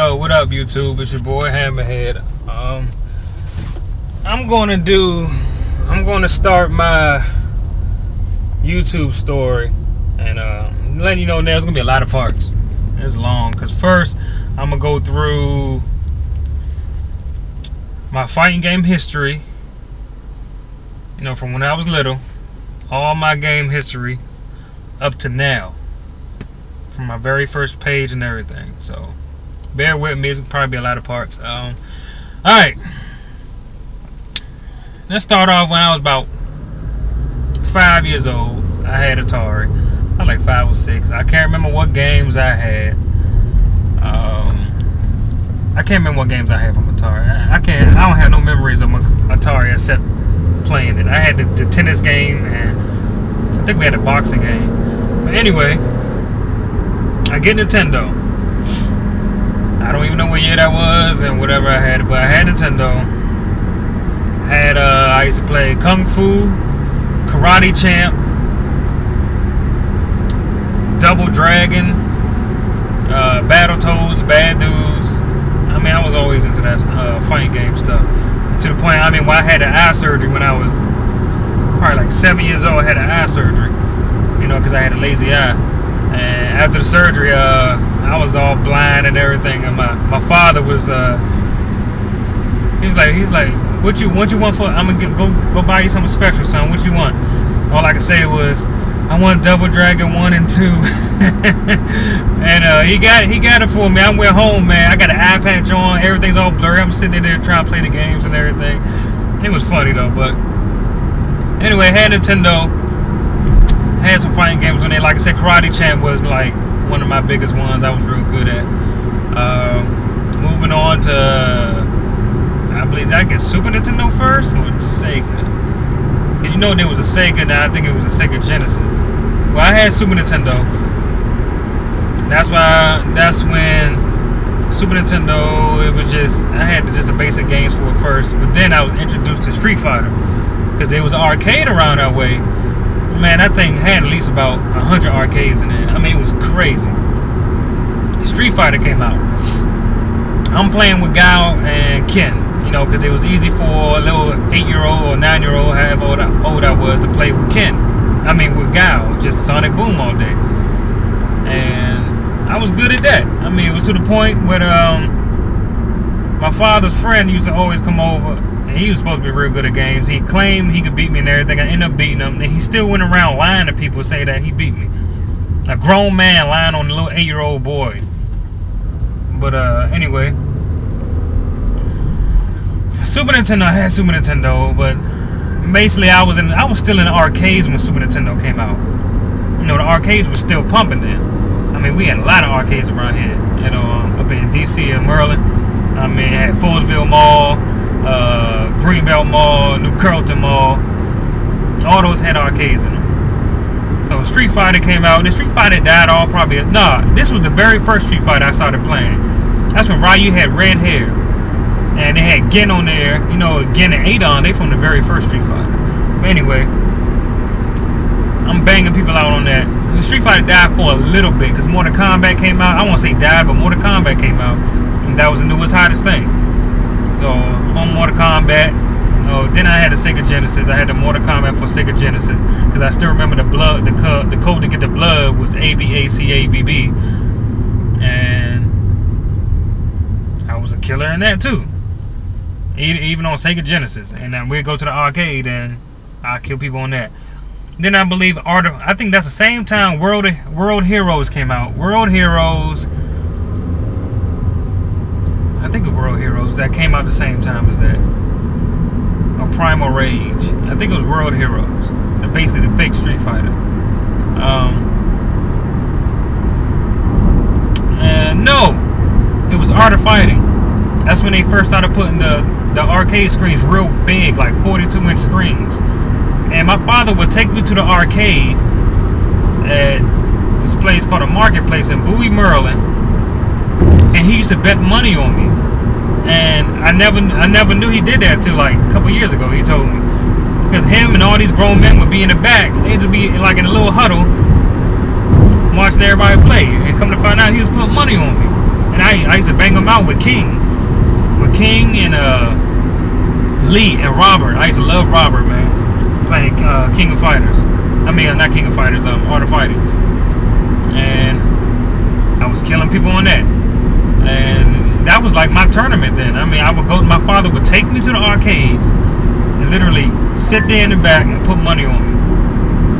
Yo, what up, YouTube? It's your boy Hammerhead. I'm gonna start my YouTube story, and letting you know there's gonna be a lot of parts. It's long, cause first I'm gonna go through my fighting game history. You know, from when I was little, all my game history up to now, from my very first page and everything. So bear with me, it's probably be a lot of parts. Alright. Let's start off when I was about 5 years old. I had Atari. I was like 5 or 6. I can't remember what games I had. I can't remember what games I had from Atari. I don't have no memories of my Atari except playing it. I had the tennis game, and I think we had a boxing game. But anyway, I get Nintendo. I don't even know what year that was and whatever I had, but I had Nintendo. I used to play Kung Fu, Karate Champ, Double Dragon, Battletoads, Bad Dudes. I mean, I was always into that fighting game stuff. To the point, when I had eye surgery when I was probably like 7 years old, I had eye surgery, because I had a lazy eye. And after the surgery, I was all blind and everything. And my father was, he's like, what you want for? I'm gonna go buy you something special, son. What you want? All I could say was, I want Double Dragon 1 and 2. And he got it for me. I went home, man. I got an eye patch on. Everything's all blurry. I'm sitting there trying to play the games and everything. It was funny though, but anyway, I had Nintendo. I had some fighting games on there. Like I said, Karate Champ was like one of my biggest ones. I was real good at. Moving on to, I believe I get Super Nintendo first or Sega. Cause there was a Sega. Now I think it was a Sega Genesis. Well, I had Super Nintendo. That's when Super Nintendo. It was I had just the basic games for it first. But then I was introduced to Street Fighter, cause there was an arcade around that way. Man, that thing had at least about 100 arcades in it. It was crazy. Street Fighter came out. I'm playing with Gao and Ken. Because it was easy for a little 8-year-old or 9-year-old, however old I was, to play with Ken. With Gao, just Sonic Boom all day. And I was good at that. It was to the point where my father's friend used to always come over, and he was supposed to be real good at games. He claimed he could beat me and everything. I ended up beating him, and he still went around lying to people, say that he beat me. A grown man lying on a little 8-year-old boy. But anyway, Super Nintendo, I had Super Nintendo, but basically I was still in the arcades when Super Nintendo came out. The arcades were still pumping then. We had a lot of arcades around here, up in DC and Maryland. Had Foldsville Mall, Greenbelt Mall, New Carrollton Mall. All those had arcades in them. So Street Fighter came out. The Street Fighter died off probably. This was the very first Street Fighter I started playing. That's when Ryu had red hair. And they had Gen on there. Gen and Adon, they from the very first Street Fighter. But anyway, I'm banging people out on that. The Street Fighter died for a little bit because Mortal Kombat came out. I won't say died, but Mortal Kombat came out. And that was the newest, hottest thing. So, on Mortal Kombat. Then I had the Sega Genesis. I had the Mortal Kombat for Sega Genesis. Because I still remember the code to get the blood was ABACABB. And I was a killer in that too. Even on Sega Genesis. And then we'd go to the arcade and I'd kill people on that. Then I believe I think that's the same time World Heroes came out. World Heroes. I think it was World Heroes that came out the same time as that. Or Primal Rage. I think it was World Heroes. Basically the fake Street Fighter. And no, it was Art of Fighting. That's when they first started putting the arcade screens real big, like 42-inch screens. And my father would take me to the arcade at this place called a Marketplace in Bowie, Maryland, and he used to bet money on me. And I never knew he did that till like a couple years ago. He told me, because him and all these grown men would be in the back. They'd just be like in a little huddle, watching everybody play. And come to find out, he was putting money on me. And I used to bang them out with King and Lee and Robert. I used to love Robert, man, playing King of Fighters. I mean, not King of Fighters, Art of Fighting. And I was killing people on that. And that was like my tournament then. I mean, I would go, my father would take me to the arcades and literally sit there in the back and put money on me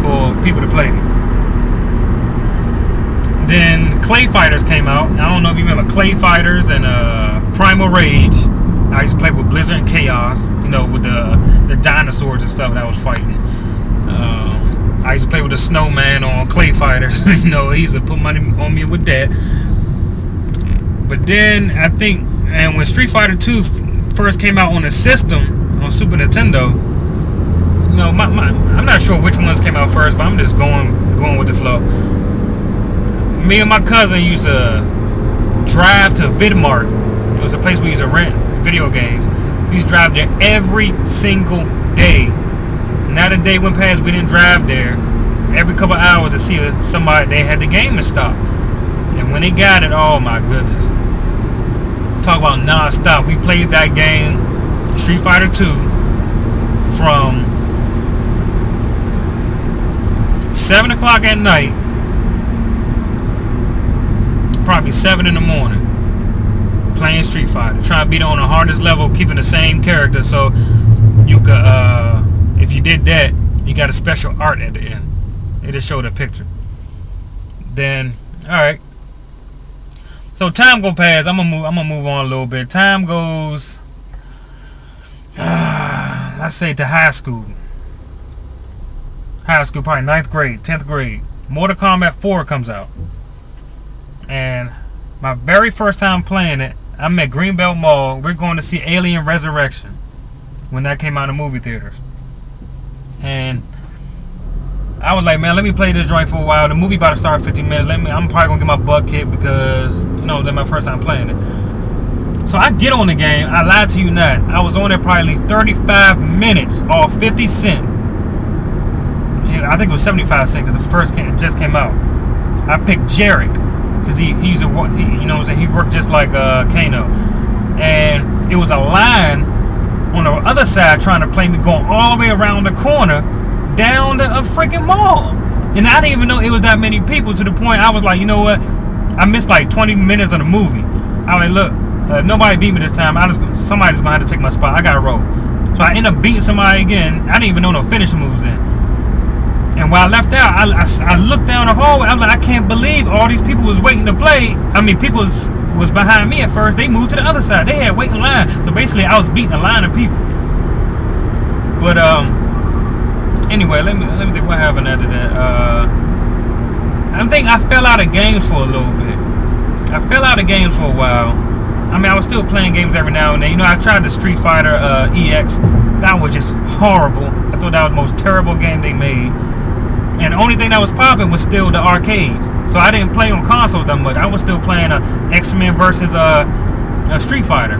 for people to play me. Then Clay Fighters came out. I don't know if you remember Clay Fighters and Primal Rage. I used to play with Blizzard and Chaos, you know, with the dinosaurs and stuff that I was fighting. I used to play with the Snowman on Clay Fighters. You know, he used to put money on me with that. But then I think, and when Street Fighter 2 first came out on the system on Super Nintendo, you know, I'm not sure which ones came out first, but I'm just going with the flow. Me and my cousin used to drive to Vidmart. It was a place we used to rent video games. We used to drive there every single day. Not a day went past we didn't drive there every couple hours to see if somebody, they had the game in stock. And when they got it, oh my goodness. Talk about non-stop. We played that game, Street Fighter 2, from 7 o'clock at night, probably 7 in the morning, playing Street Fighter, trying to beat it on the hardest level, keeping the same character, so you could, if you did that, you got a special art at the end. They just showed a picture. Then, all right. So time go past. I'm gonna move on a little bit. Time goes, let's say to high school. High school, probably 9th grade, 10th grade. Mortal Kombat 4 comes out. And my very first time playing it, I'm at Greenbelt Mall. We're going to see Alien Resurrection when that came out in the movie theaters. And I was like, man, let me play this joint for a while. The movie about to start in 15 minutes. I'm probably gonna get my butt kicked because, you know, that's my first time playing it. So I get on the game. I lied to you not. I was on there probably 35 minutes off 50 cents. I think it was 75 cents because the first game just came out. I picked Jarek because he worked just like Kano, and it was a line on the other side trying to play me, going all the way around the corner down a freaking mall, and I didn't even know it was that many people, to the point I was like, you know what, I missed like 20 minutes of the movie. I was like, look, if nobody beat me this time, somebody's gonna have to take my spot. I gotta roll. So I ended up beating somebody again. I didn't even know no finishing moves then. And while I left out, I looked down the hallway. I'm like, I can't believe all these people was waiting to play. I mean, people was behind me at first. They moved to the other side. They had waiting line. So basically, I was beating a line of people. But anyway, let me think what happened after that. I think I fell out of games for a little bit. I fell out of games for a while. I mean, I was still playing games every now and then. You know, I tried the Street Fighter EX. That was just horrible. I thought that was the most terrible game they made. And the only thing that was popping was still the arcades. So I didn't play on console that much. I was still playing X-Men versus Street Fighter.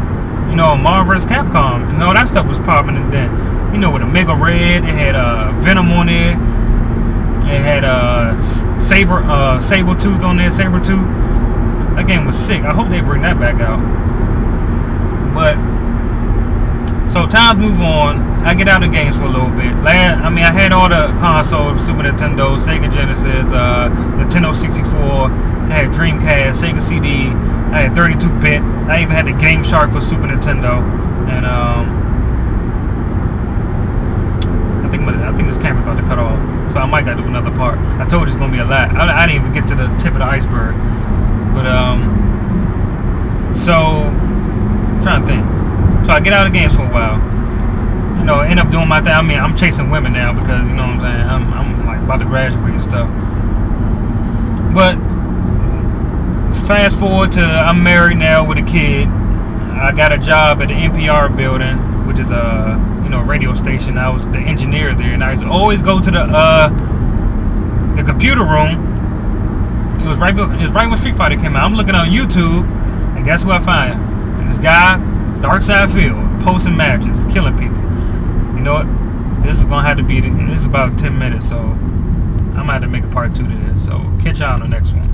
You know, Marvel vs. Capcom. And all that stuff was popping then. You know, with a Mega Red, it had Venom on there. It had Sabretooth on there, Sabretooth. That game was sick. I hope they bring that back out. But so time move on. I get out of games for a little bit. I mean, I had all the consoles: Super Nintendo, Sega Genesis, Nintendo 64. I had Dreamcast, Sega CD. I had 32-bit. I even had the Game Shark for Super Nintendo. And I think this camera's about to cut off, so I might gotta do another part. I told you it's gonna be a lot. I didn't even get to the tip of the iceberg. But so I'm trying to think. So I get out of games for a while. You know, end up doing my thing. I mean, I'm chasing women now because, you know what I'm saying, I'm like about to graduate and stuff. But fast forward to I'm married now with a kid. I got a job at the NPR building, which is a radio station. I was the engineer there, and I used to always go to the computer room. It was right when Street Fighter came out. I'm looking on YouTube, and guess who I find? And this guy, Dark Side Field, posting matches, killing people. You know what? This is gonna have to be. This is about 10 minutes, so I'm gonna have to make a part 2 to this. So catch y'all on the next one.